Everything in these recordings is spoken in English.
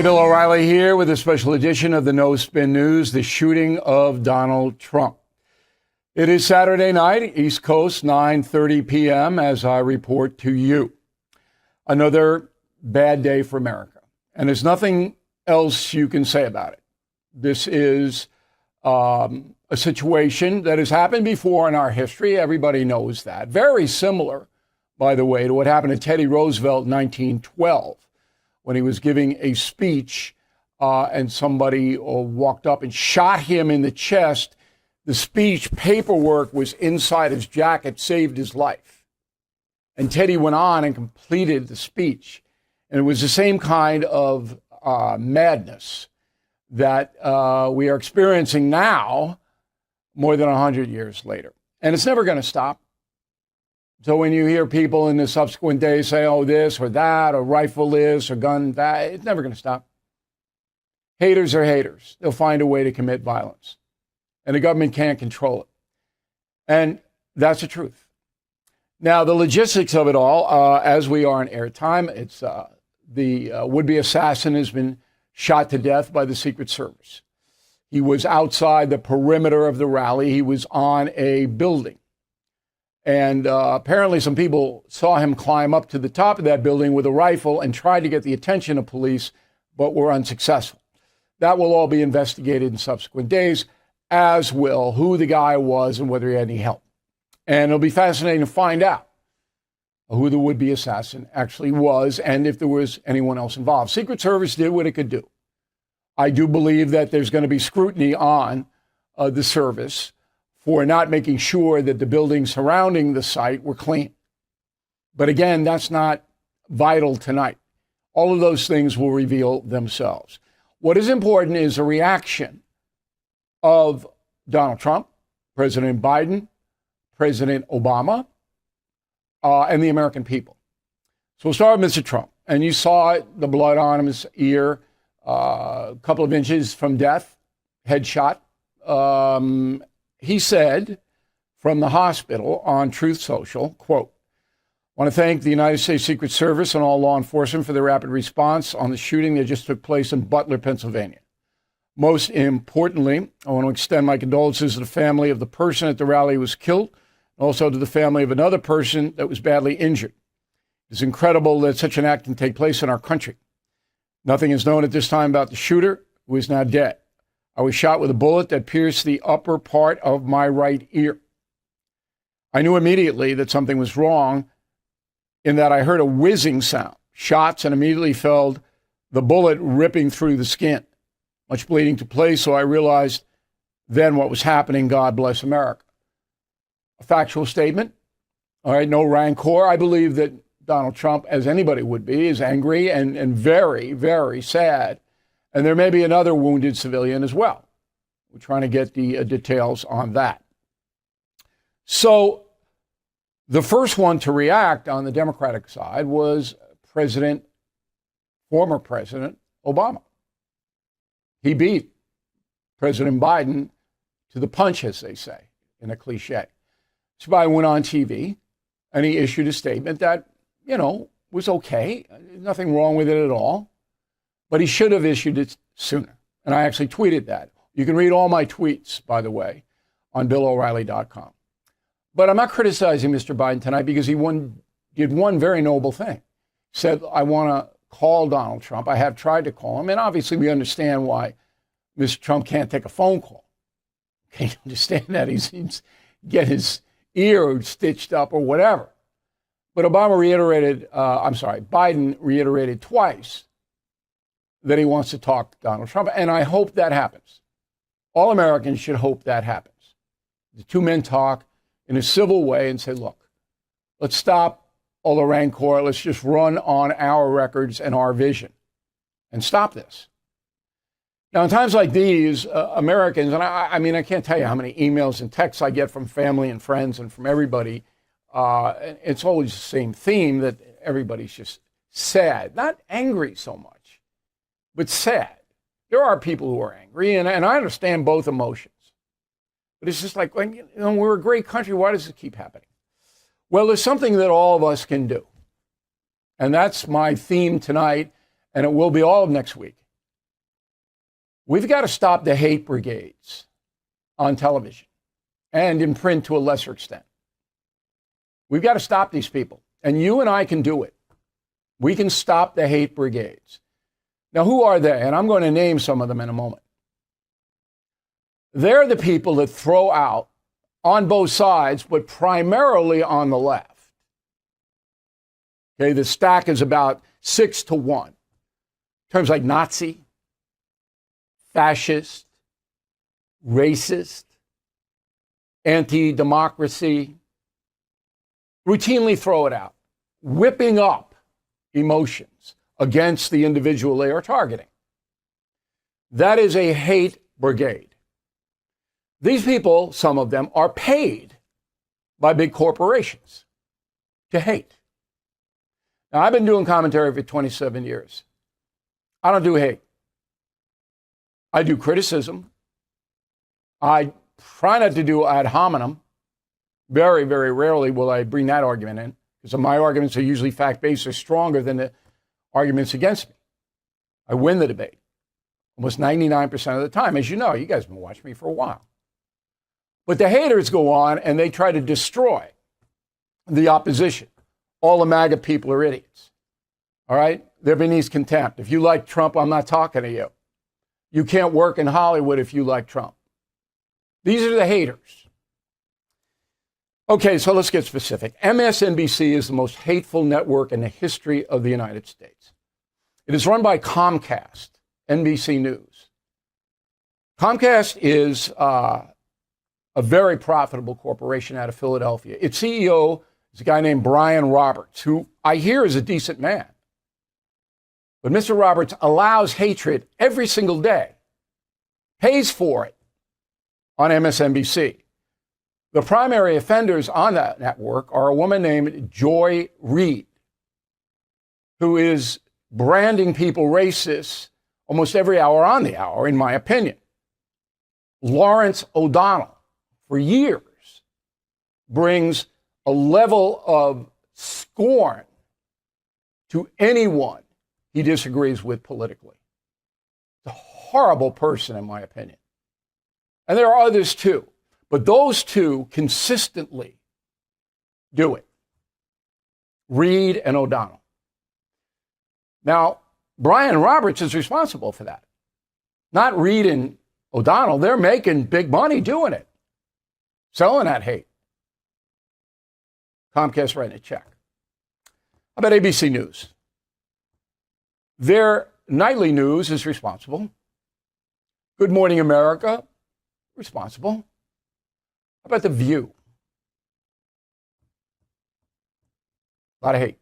Bill O'Reilly here with a special edition of the No Spin News, the shooting of Donald Trump. It is Saturday night, East Coast, 9:30 p.m. as I report to you. Another bad day for America. And there's nothing else you can say about it. This is a situation that has happened before in our history. Everybody knows that. Very similar, by the way, to what happened to Teddy Roosevelt in 1912. When he was giving a speech and somebody walked up and shot him in the chest. The speech paperwork was inside his jacket, saved his life. And Teddy went on and completed the speech. And it was the same kind of madness that we are experiencing now, more than 100 years later. And it's never going to stop. So when you hear people in the subsequent days say, oh, this or that, or rifle this or gun that, it's never going to stop. Haters are haters. They'll find a way to commit violence. And the government can't control it. And that's the truth. Now, the logistics of it all, as we are in airtime, it's the would-be assassin has been shot to death by the Secret Service. He was outside the perimeter of the rally. He was on a building. And apparently some people saw him climb up to the top of that building with a rifle and tried to get the attention of police, but were unsuccessful. That will all be investigated in subsequent days, as will who the guy was and whether he had any help. And it'll be fascinating to find out who the would-be assassin actually was and if there was anyone else involved. Secret Service did what it could do. I do believe that there's going to be scrutiny on the service for not making sure that the buildings surrounding the site were clean. But again, that's not vital tonight. All of those things will reveal themselves. What is important is a reaction of Donald Trump, President Biden, President Obama, and the American people. So we'll start with Mr. Trump. And you saw it, the blood on his ear, a couple of inches from death, headshot. He said from the hospital on Truth Social, quote, I want to thank the United States Secret Service and all law enforcement for their rapid response on the shooting that just took place in Butler, Pennsylvania. Most importantly, I want to extend my condolences to the family of the person at the rally who was killed, and also to the family of another person that was badly injured. It's incredible that such an act can take place in our country. Nothing is known at this time about the shooter, who is now dead. I was shot with a bullet that pierced the upper part of my right ear. I knew immediately that something was wrong in that I heard a whizzing sound, shots, and immediately felt the bullet ripping through the skin. Much bleeding took place, so I realized then what was happening. God bless America. A factual statement. All right, no rancor. I believe that Donald Trump, as anybody would be, is angry and very, very sad. And there may be another wounded civilian as well. We're trying to get the details on that. So the first one to react on the Democratic side was former President Obama. He beat President Biden to the punch, as they say, in a cliche. So Biden went on TV and he issued a statement that, was okay. Nothing wrong with it at all. But he should have issued it sooner. And I actually tweeted that. You can read all my tweets, by the way, on BillO'Reilly.com. But I'm not criticizing Mr. Biden tonight because he did one very noble thing. Said, I want to call Donald Trump. I have tried to call him. And obviously we understand why Mr. Trump can't take a phone call. Okay, you understand that. He seems get his ear stitched up or whatever. But Biden reiterated twice that he wants to talk to Donald Trump. And I hope that happens. All Americans should hope that happens. The two men talk in a civil way and say, look, let's stop all the rancor. Let's just run on our records and our vision and stop this. Now, in times like these, Americans, and I can't tell you how many emails and texts I get from family and friends and from everybody. It's always the same theme that everybody's just sad, not angry so much, but sad. There are people who are angry, and I understand both emotions. But it's just like, we're a great country. Why does it keep happening? Well, there's something that all of us can do. And that's my theme tonight, and it will be all of next week. We've got to stop the hate brigades on television and in print to a lesser extent. We've got to stop these people. And you and I can do it. We can stop the hate brigades. Now, who are they? And I'm going to name some of them in a moment. They're the people that throw out on both sides, but primarily on the left. Okay, the stack is about 6-1. Terms like Nazi, fascist, racist, anti-democracy, routinely throw it out, whipping up emotions against the individual they are targeting. That is a hate brigade. These people, some of them, are paid by big corporations to hate. Now, I've been doing commentary for 27 years. I don't do hate. I do criticism. I try not to do ad hominem. Very, very rarely will I bring that argument in, because my arguments are usually fact-based or stronger than the arguments against me. I win the debate almost 99% of the time. As you know, you guys have been watching me for a while. But the haters go on and they try to destroy the opposition. All the MAGA people are idiots. All right? They're beneath contempt. If you like Trump, I'm not talking to you. You can't work in Hollywood if you like Trump. These are the haters. Okay, so let's get specific. MSNBC is the most hateful network in the history of the United States. It is run by Comcast, NBC News. Comcast is a very profitable corporation out of Philadelphia. Its CEO is a guy named Brian Roberts, who I hear is a decent man. But Mr. Roberts allows hatred every single day, pays for it on MSNBC. The primary offenders on that network are a woman named Joy Reid, who is branding people racist almost every hour on the hour, in my opinion. Lawrence O'Donnell, for years, brings a level of scorn to anyone he disagrees with politically. He's a horrible person, in my opinion. And there are others too. But those two consistently do it. Reid and O'Donnell. Now, Brian Roberts is responsible for that. Not Reid and O'Donnell. They're making big money doing it. Selling that hate. Comcast writing a check. How about ABC News? Their nightly news is responsible. Good Morning America, responsible. How about The View? A lot of hate.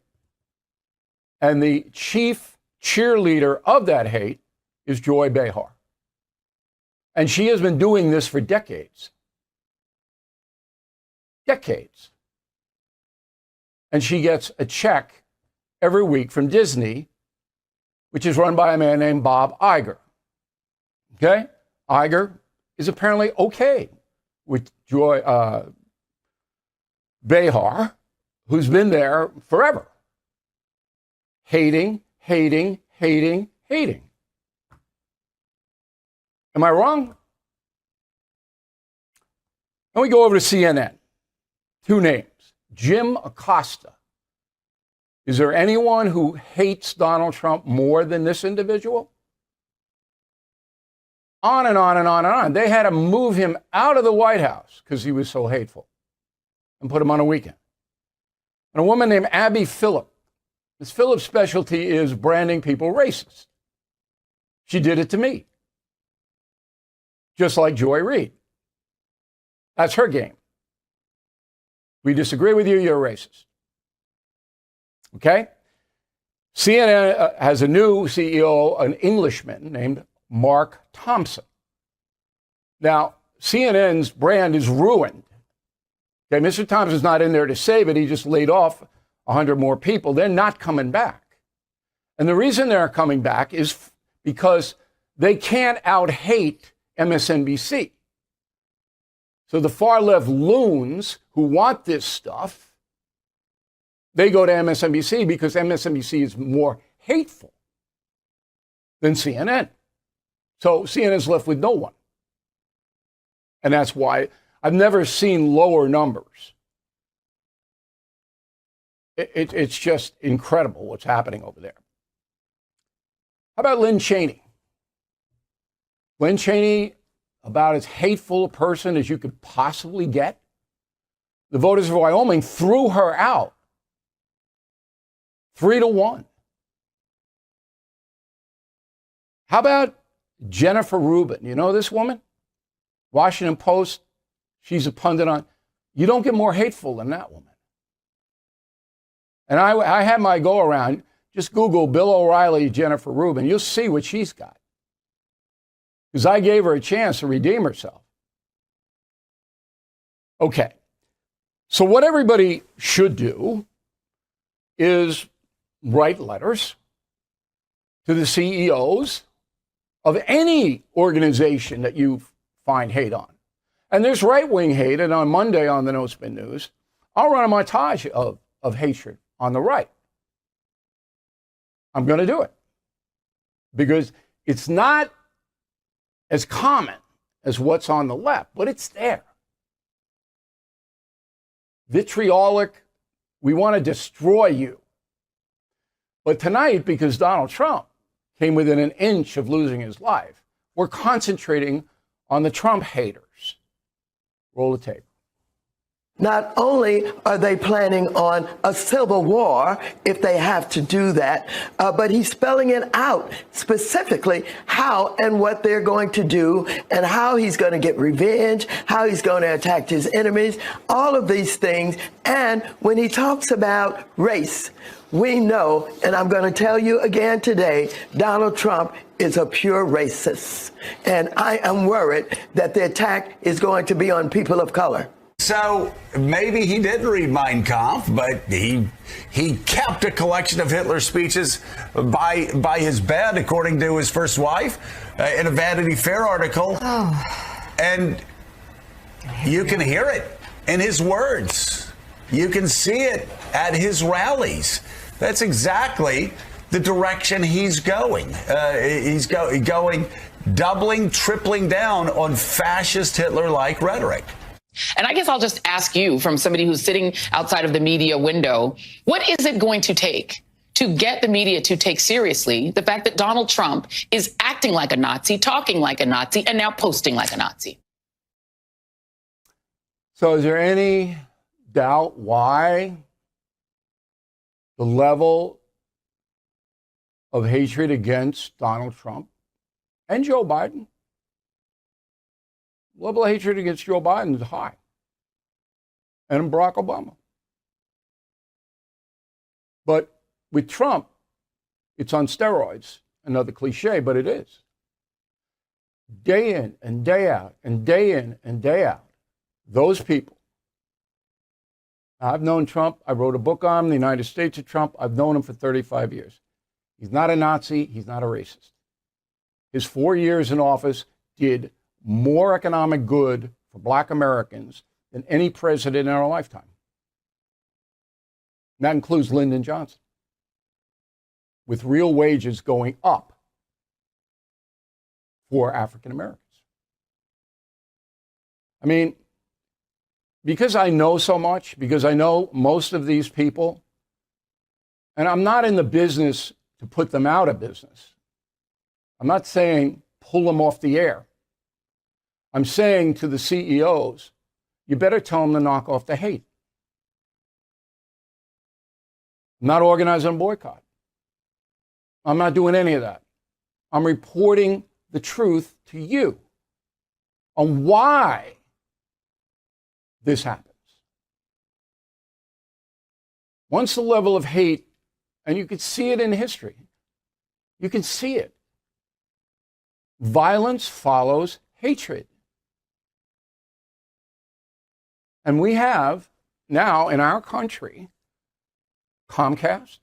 And the chief cheerleader of that hate is Joy Behar. And she has been doing this for decades. Decades. And she gets a check every week from Disney, which is run by a man named Bob Iger. Okay? Iger is apparently okay with Joy Behar, who's been there forever. Hating. Am I wrong? Then we go over to CNN. Two names. Jim Acosta. Is there anyone who hates Donald Trump more than this individual? On and on and on and on. They had to move him out of the White House because he was so hateful and put him on a weekend. And a woman named Abby Phillip. Ms. Phillip's specialty is branding people racist. She did it to me. Just like Joy Reid. That's her game. We disagree with you, you're a racist. Okay? CNN has a new CEO, an Englishman named Mark Thompson. Now, CNN's brand is ruined. Okay, Mr. Thompson's not in there to save it. He just laid off 100 more people. They're not coming back. And the reason they're coming back is because they can't out-hate MSNBC. So the far-left loons who want this stuff, they go to MSNBC because MSNBC is more hateful than CNN. So CNN's left with no one. And that's why I've never seen lower numbers. It's just incredible what's happening over there. How about Lynn Cheney? Lynn Cheney, about as hateful a person as you could possibly get. The voters of Wyoming threw her out 3-1. How about Jennifer Rubin? You know this woman? Washington Post. She's a pundit on. You don't get more hateful than that woman. And I had my go around. Just Google Bill O'Reilly, Jennifer Rubin. You'll see what she's got. Because I gave her a chance to redeem herself. Okay. So what everybody should do is write letters to the CEOs of any organization that you find hate on. And there's right-wing hate, and on Monday on the No Spin News, I'll run a montage of hatred on the right. I'm going to do it. Because it's not as common as what's on the left, but it's there. Vitriolic, we want to destroy you. But tonight, because Donald Trump came within an inch of losing his life, we're concentrating on the Trump haters. Roll the tape. Not only are they planning on a civil war if they have to do that, but he's spelling it out specifically how and what they're going to do and how he's going to get revenge, how he's going to attack his enemies, all of these things. And when he talks about race, we know, and I'm going to tell you again today, Donald Trump is a pure racist. And I am worried that the attack is going to be on people of color. So maybe he didn't read Mein Kampf, but he kept a collection of Hitler's speeches by his bed, according to his first wife, in a Vanity Fair article. Oh. And you can hear it in his words. You can see it at his rallies. That's exactly the direction he's going. He's going doubling, tripling down on fascist Hitler-like rhetoric. And I guess I'll just ask you, from somebody who's sitting outside of the media window, what is it going to take to get the media to take seriously the fact that Donald Trump is acting like a Nazi, talking like a Nazi, and now posting like a Nazi? So is there any doubt why the level of hatred against Donald Trump and Joe Biden, level of hatred against Joe Biden is high, and Barack Obama? But with Trump, it's on steroids. Another cliche, but it is. Day in and day out and day in and day out, those people. I've known Trump. I wrote a book on him, The United States of Trump. I've known him for 35 years. He's not a Nazi. He's not a racist. His 4 years in office did more economic good for Black Americans than any president in our lifetime. And that includes Lyndon Johnson, with real wages going up for African Americans. I mean, because I know so much, because I know most of these people, and I'm not in the business to put them out of business. I'm not saying pull them off the air. I'm saying to the CEOs, you better tell them to knock off the hate. I'm not organizing a boycott. I'm not doing any of that. I'm reporting the truth to you on why this happens. Once the level of hate, and you can see it in history, you can see it. Violence follows hatred. And we have now in our country Comcast,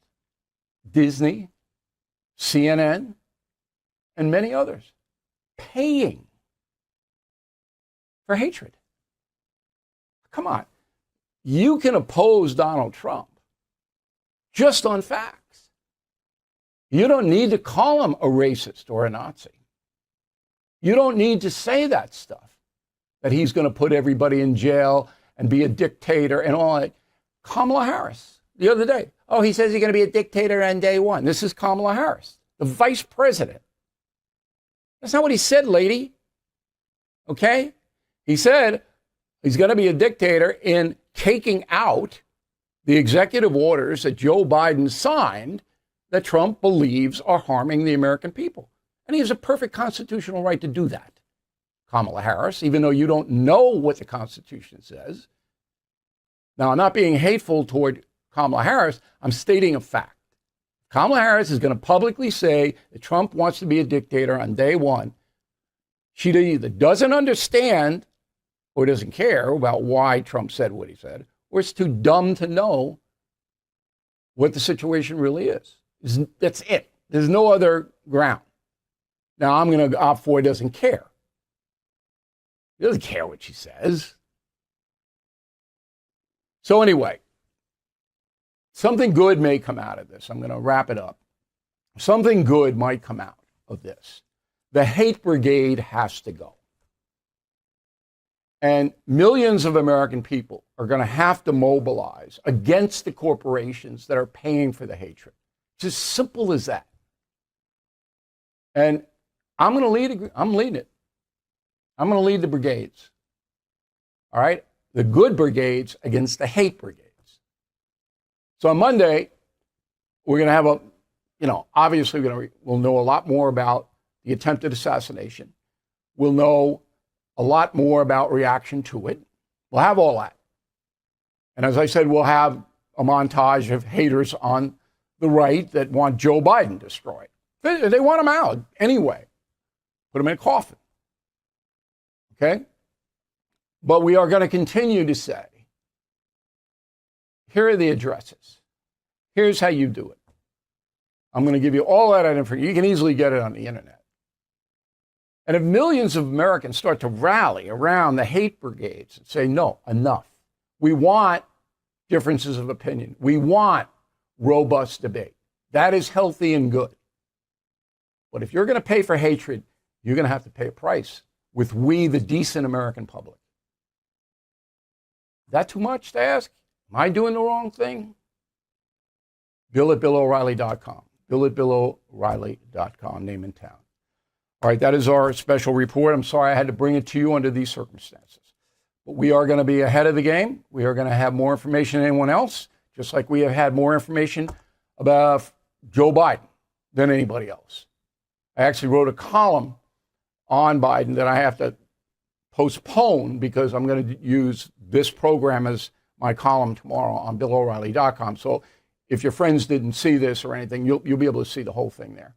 Disney, CNN, and many others paying for hatred. Come on. You can oppose Donald Trump just on facts. You don't need to call him a racist or a Nazi. You don't need to say that stuff, that he's going to put everybody in jail and be a dictator and all that. Kamala Harris, the other day, oh, he says he's going to be a dictator on day one. This is Kamala Harris, the vice president. That's not what he said, lady. Okay? He said he's going to be a dictator in taking out the executive orders that Joe Biden signed that Trump believes are harming the American people. And he has a perfect constitutional right to do that, Kamala Harris, even though you don't know what the Constitution says. Now, I'm not being hateful toward Kamala Harris. I'm stating a fact. Kamala Harris is going to publicly say that Trump wants to be a dictator on day one. She either doesn't understand or doesn't care about why Trump said what he said, or is too dumb to know what the situation really is. That's it. There's no other ground. Now, I'm going to opt for doesn't care. He doesn't care what she says. So anyway, something good may come out of this. I'm going to wrap it up. Something good might come out of this. The hate brigade has to go. And millions of American people are going to have to mobilize against the corporations that are paying for the hatred. It's as simple as that. And I'm going to lead it. I'm leading it. I'm going to lead the brigades. All right? The good brigades against the hate brigades. So on Monday, we're going to have obviously we'll know a lot more about the attempted assassination. We'll know a lot more about reaction to it. We'll have all that. And as I said, we'll have a montage of haters on the right that want Joe Biden destroyed. They want him out anyway. Put him in a coffin. Okay? But we are going to continue to say, here are the addresses. Here's how you do it. I'm going to give you all that information. You can easily get it on the internet. And if millions of Americans start to rally around the hate brigades and say, no, enough. We want differences of opinion. We want robust debate. That is healthy and good. But if you're going to pay for hatred, you're going to have to pay a price with we, the decent American public. Is that too much to ask? Am I doing the wrong thing? Bill at BillO'Reilly.com. Bill at BillO'Reilly.com, name in town. All right, that is our special report. I'm sorry I had to bring it to you under these circumstances. But we are going to be ahead of the game. We are going to have more information than anyone else, just like we have had more information about Joe Biden than anybody else. I actually wrote a column on Biden that I have to postpone because I'm going to use this program as my column tomorrow on BillO'Reilly.com. So if your friends didn't see this or anything, you'll be able to see the whole thing there.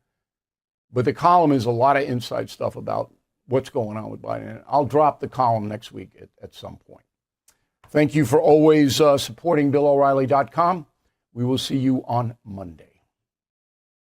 But the column is a lot of inside stuff about what's going on with Biden. I'll drop the column next week at some point. Thank you for always supporting BillO'Reilly.com. We will see you on Monday.